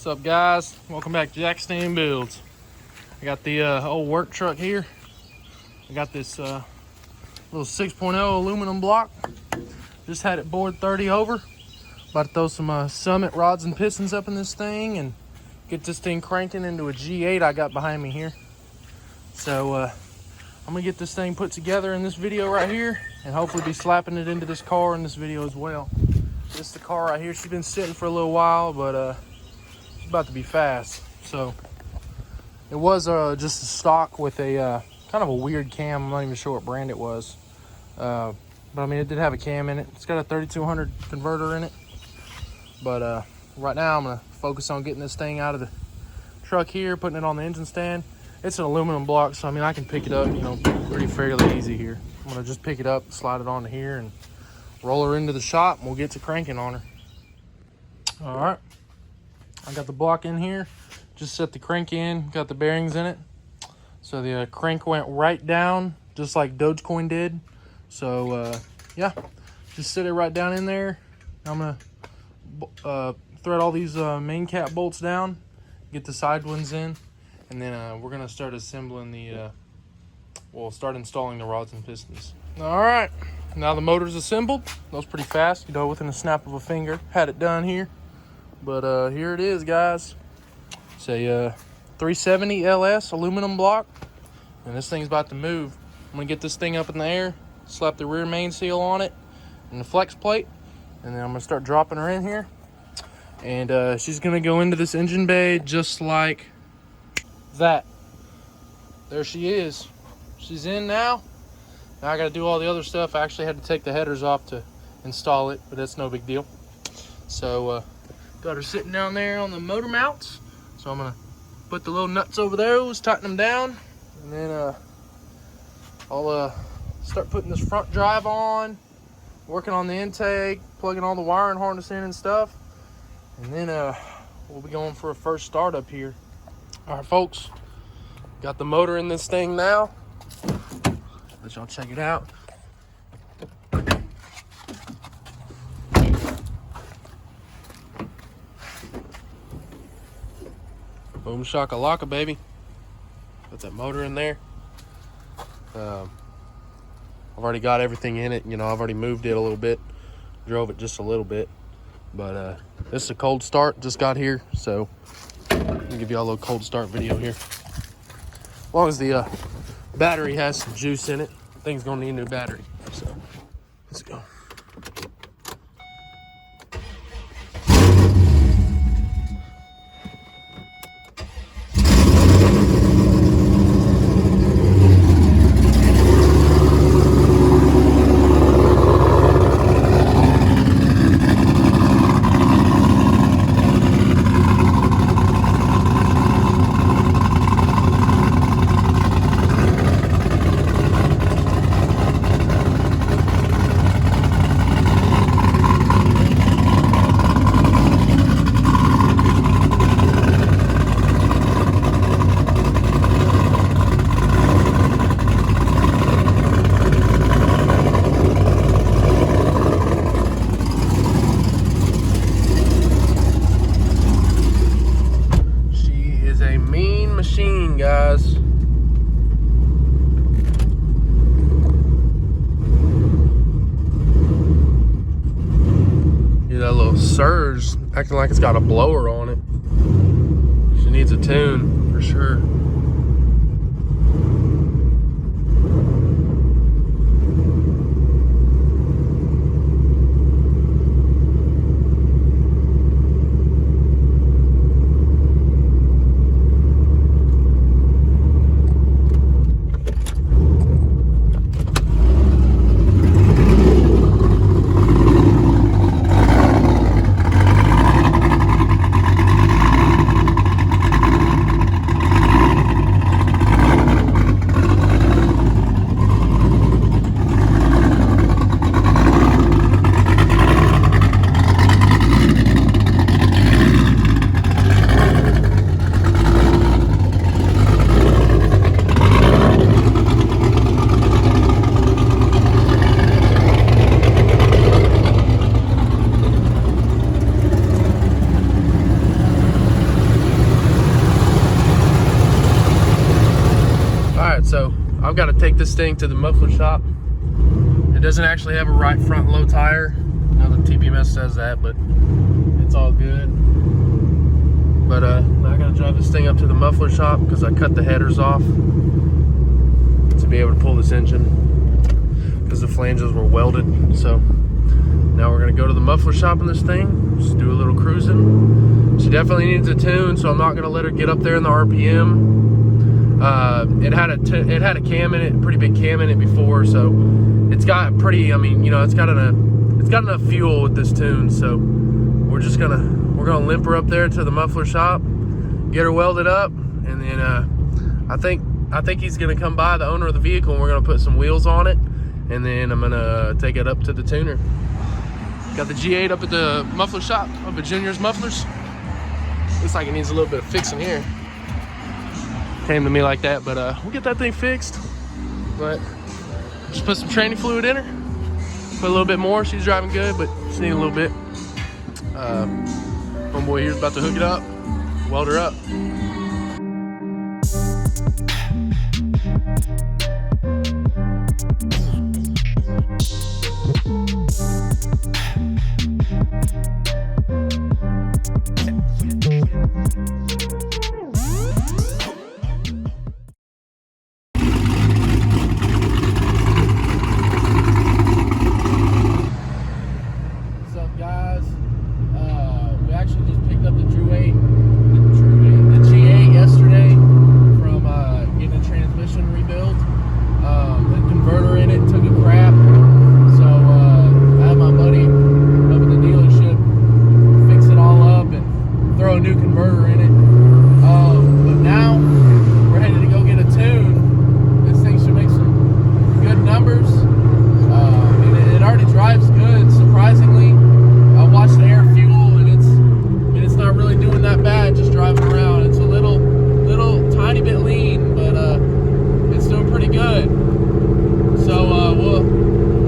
What's up, guys? Welcome back to Jack Stain Builds. I got the old work truck here. I got this little 6.0 aluminum block. Just had it bored 30 over. About to throw some Summit rods and pistons up in this thing and get this thing cranking into a G8 I got behind me here. So I'm gonna get this thing put together in this video right here and hopefully be slapping it into this car in this video as well. This is the car right here. She's been sitting for a little while, but it's about to be fast. So it was just a stock with a kind of a weird cam. I'm not even sure what brand it was, but I mean, it did have a cam in it. It's got a 3200 converter in it. But right now I'm gonna focus on getting this thing out of the truck here, putting it on the engine stand. It's an aluminum block, so I mean, I can pick it up, you know, pretty fairly easy here. I'm gonna just pick it up, slide it onto here, and roll her into the shop, and we'll get to cranking on her. All right, I got the block in here. Just set the crank in, got the bearings in it. So the crank went right down, just like Dogecoin did. So yeah, just set it right down in there. I'm gonna thread all these main cap bolts down, get the side ones in, and then we're gonna start assembling the, start installing the rods and pistons. All right, now the motor's assembled. That was pretty fast, you know, within a snap of a finger. Had it done here, but here it is, guys. It's a 370 LS aluminum block, and this thing's about to move. I'm gonna get this thing up in the air, slap the rear main seal on it and the flex plate, and then I'm gonna start dropping her in here. And she's gonna go into this engine bay just like that. There she is. She's in now. Now I gotta do all the other stuff. I actually had to take the headers off to install it, but that's no big deal. So got her sitting down there on the motor mounts. So I'm gonna put the little nuts over those, tighten them down, and then I'll start putting this front drive on, working on the intake, plugging all the wiring harness in and stuff, and then we'll be going for a first start up here. All right, folks, got the motor in this thing now. Let y'all check it out. Boom shakalaka, baby. Put that motor in there. I've already got everything in it. You know, I've already moved it a little bit, drove it just a little bit. But this is a cold start, just got here. So I'll give you all a little cold start video here. As long as the battery has some juice in it, thing's gonna need a new battery. So let's go. Machine, guys. Hear that little surge, acting like it's got a blower on it. She needs a tune for sure. I've got to take this thing to the muffler shop. It doesn't actually have a right front low tire. I know the TPMS says that, but it's all good. But I gotta drive this thing up to the muffler shop because I cut the headers off to be able to pull this engine because the flanges were welded. So now we're gonna go to the muffler shop in this thing, just do a little cruising. She definitely needs a tune, so I'm not gonna let her get up there in the RPM. It had a cam in it, a pretty big cam in it before, so it's got pretty. I mean, you know, it's got enough fuel with this tune. So we're gonna limp her up there to the muffler shop, get her welded up, and then I think he's gonna come by, the owner of the vehicle, and we're gonna put some wheels on it, and then I'm gonna take it up to the tuner. Got the G8 up at the muffler shop, up at Junior's Mufflers. Looks like it needs a little bit of fixing here. Came to me like that, but we'll get that thing fixed. But just put some training fluid in her. Put a little bit more. She's driving good, but just need a little bit. Homeboy here's about to hook it up, weld her up.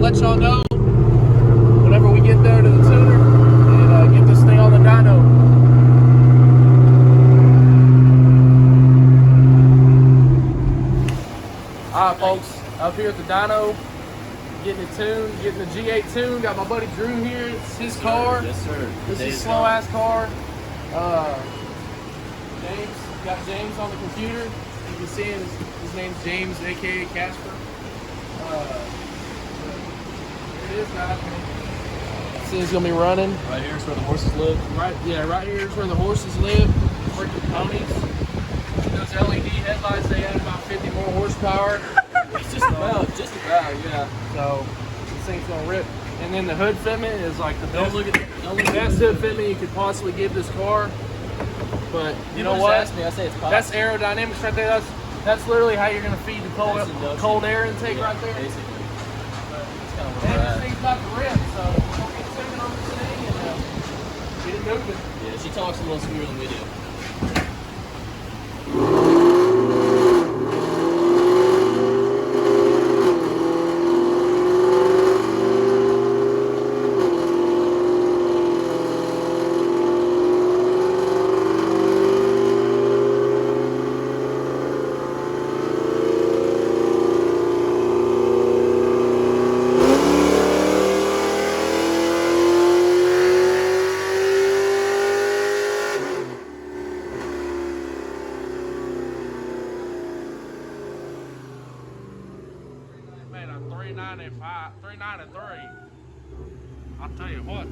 Let y'all know whenever we get there to the tuner and get this thing on the dyno. Alright folks, up here at the dyno, getting it tuned, getting the G8 tuned. Got my buddy Drew here, it's his car. Yes sir. This is a slow ass car. James, got James on the computer. You can see his name's James, aka Casper. It is, guys. This thing's gonna be running. Right here is where the horses live. Right here is where the horses live. Freaking ponies. Those LED headlights, they add about 50 more horsepower. It's just about, yeah. So this thing's gonna rip. And then the hood fitment is like the best, Don't look at best hood fitment you could possibly give this car. But you know what? Ask me, I say it's possible. That's aerodynamics right there. That's literally how you're gonna feed the cold air intake right there. Basically. And this thing's about to rip, so we'll get taking on this thing and get it moving. Yeah, she talks a little smoother than we do. Man, a 393. I'll tell you what.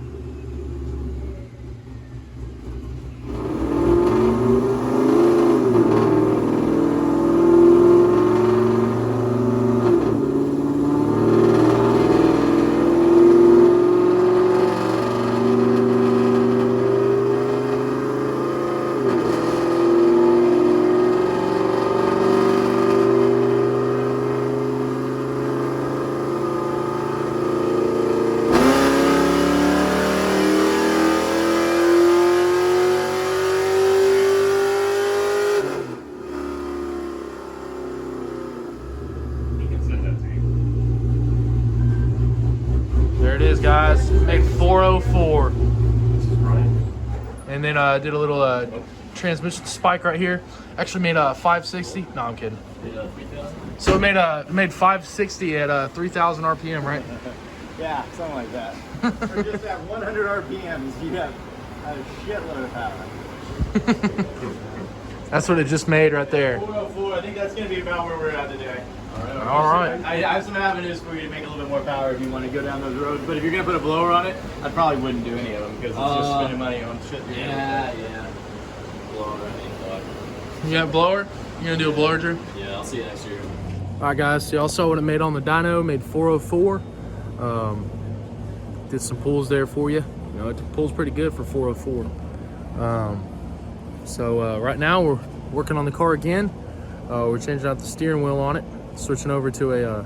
There it is, guys. Make 404. And and then did a little transmission spike right here. Actually made a 560. No, I'm kidding. So it made 560 at 3,000 RPM, right? Yeah, something like that. For just at 100 RPMs, you have a shitload of power. That's what it just made right there. 404, I think that's going to be about where we're at today. All right. I have some avenues for you to make a little bit more power if you want to go down those roads, but if you're going to put a blower on it, I probably wouldn't do any of them because it's just spending money on shit. Yeah. Blower, I think. You got a blower? You gonna do a blower, Drew? Yeah, I'll see you next year. All right, guys. So y'all saw what it made on the dyno. Made 404. Did some pulls there for you. You know, it pulls pretty good for 404. So right now we're working on the car again. We're changing out the steering wheel on it. Switching over to a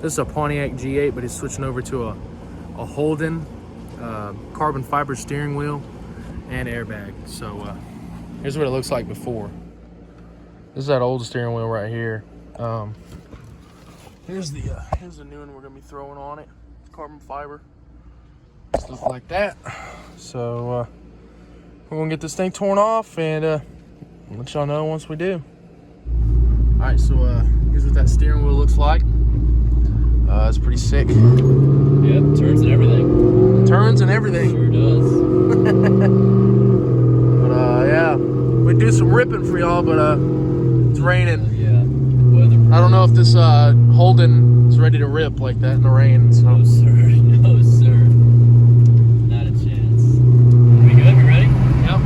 this is a Pontiac G8, but it's switching over to a Holden carbon fiber steering wheel and airbag. So here's what it looks like before. This is that old steering wheel right here. Here's the new one we're gonna be throwing on it. Carbon fiber, stuff like that. So we're gonna get this thing torn off and let y'all know once we do. All right, so here's what that steering wheel looks like. It's pretty sick. Yep, turns and everything. Turns and everything. Sure does. But yeah, we do some ripping for y'all, but it's raining. Yeah. Weather. I don't know if this Holden is ready to rip like that in the rain. So. No, sir. No, sir. Not a chance. We good? We ready? Yep.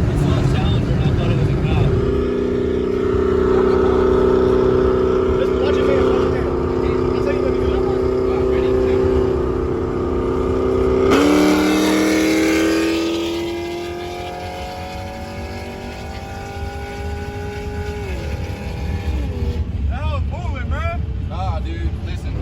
It's not a challenge, or I thought it was about. Just watch your hands, watch your hands. That's how you look at it. Wow, ready? That was moving, man. Nah, dude, listen.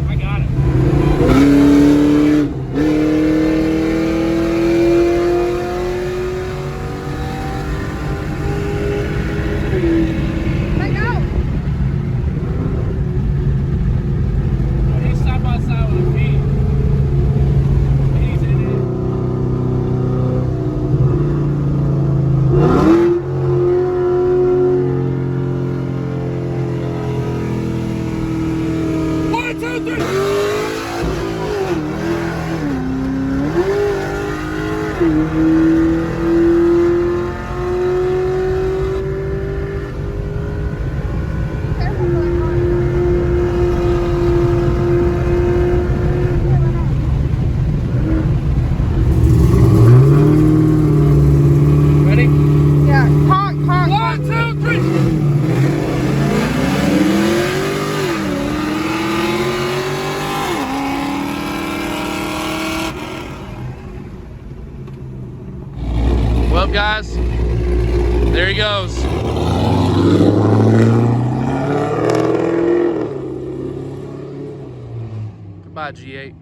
I got it. Let go. He's side by side with the feet. He's in it. One, two, three. Careful for that car. Ready? Yeah, honk, honk. One, two, three. Well, guys, there he goes. Goodbye, G8.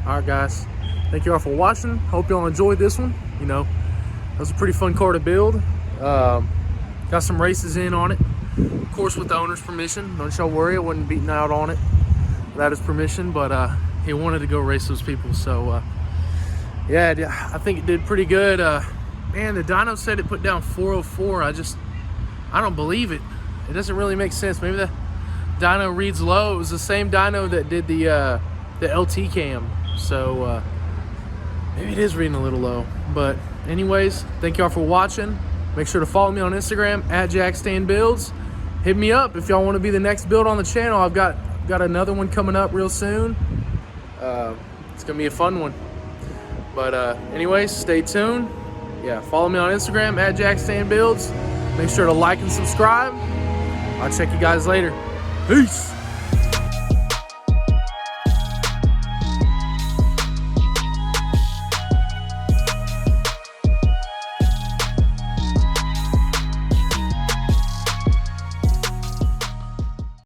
All right, guys. Thank you all for watching. Hope y'all enjoyed this one. You know, that was a pretty fun car to build. Got some races in on it. Of course, with the owner's permission. Don't y'all worry, I wasn't beating out on it without his permission, but he wanted to go race those people. So, yeah, I think it did pretty good. Man, the dyno said it put down 404. I don't believe it. It doesn't really make sense. Maybe the dyno reads low. It was the same dyno that did the LT cam. So maybe it is reading a little low. But anyways, thank y'all for watching. Make sure to follow me on Instagram at JackStanBuilds. Hit me up if y'all want to be the next build on the channel. I've got another one coming up real soon. It's gonna be a fun one. But anyways, stay tuned. Yeah, follow me on Instagram at JackStanBuilds. Make sure to like and subscribe. I'll check you guys later. Peace.